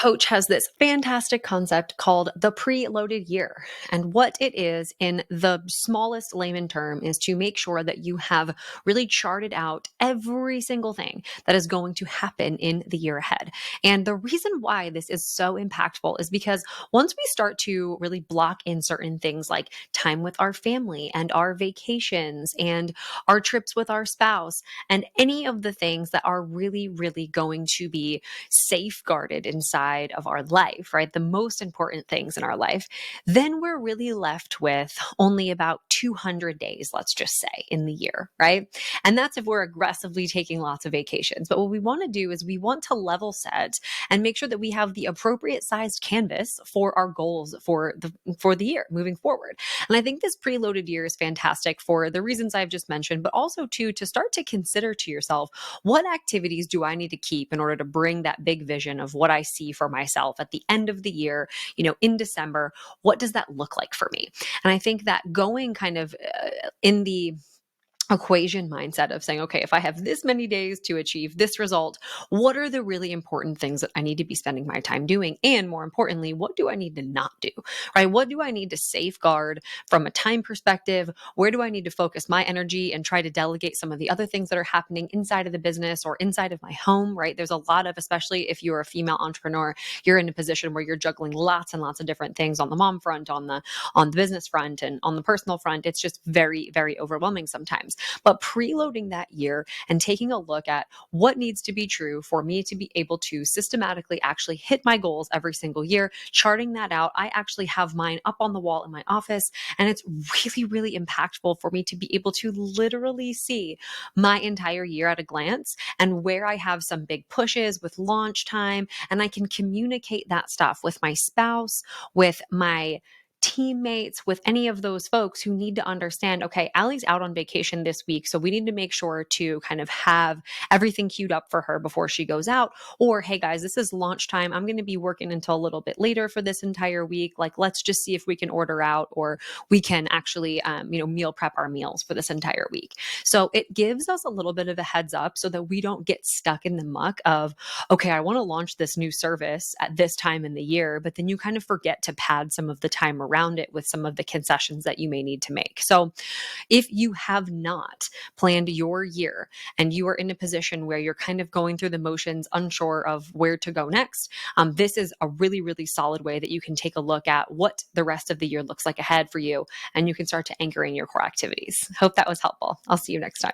coach has this fantastic concept called the preloaded year. And what it is, in the smallest layman term, is to make sure that you have really charted out every single thing that is going to happen in the year ahead. And the reason why this is so impactful is because once we start to really block in certain things like time with our family and our vacations and our trips with our spouse and any of the things that are really, really going to be safeguarded inside of our life, right? The most important things in our life, then we're really left with only about 200 days, let's just say, in the year, right? And that's if we're aggressively taking lots of vacations. But what we want to do is we want to level set and make sure that we have the appropriate sized canvas for our goals for the year moving forward. And I think this preloaded year is fantastic for the reasons I've just mentioned, but also to start to consider to yourself, what activities do I need to keep in order to bring that big vision of what I see for myself at the end of the year, in December? What does that look like for me? And I think that going kind of in the equation mindset of saying, okay, if I have this many days to achieve this result, what are the really important things that I need to be spending my time doing? And more importantly, what do I need to not do, right? What do I need to safeguard from a time perspective? Where do I need to focus my energy and try to delegate some of the other things that are happening inside of the business or inside of my home, right? There's a lot of, especially if you're a female entrepreneur, you're in a position where you're juggling lots and lots of different things on the mom front, on the business front, and on the personal front. It's just very, very overwhelming sometimes. But preloading that year and taking a look at what needs to be true for me to be able to systematically actually hit my goals every single year, charting that out. I actually have mine up on the wall in my office, and it's really, really impactful for me to be able to literally see my entire year at a glance and where I have some big pushes with launch time. And I can communicate that stuff with my spouse, with my teammates, with any of those folks who need to understand, okay, Allie's out on vacation this week, so we need to make sure to kind of have everything queued up for her before she goes out. Or, hey guys, this is launch time. I'm going to be working until a little bit later for this entire week. Like, let's just see if we can order out, or we can actually, meal prep our meals for this entire week. So it gives us a little bit of a heads up so that we don't get stuck in the muck of, okay, I want to launch this new service at this time in the year, but then you kind of forget to pad some of the time around it with some of the concessions that you may need to make. So if you have not planned your year and you are in a position where you're kind of going through the motions, unsure of where to go next, this is a really, really solid way that you can take a look at what the rest of the year looks like ahead for you, and you can start to anchor in your core activities. Hope that was helpful. I'll see you next time.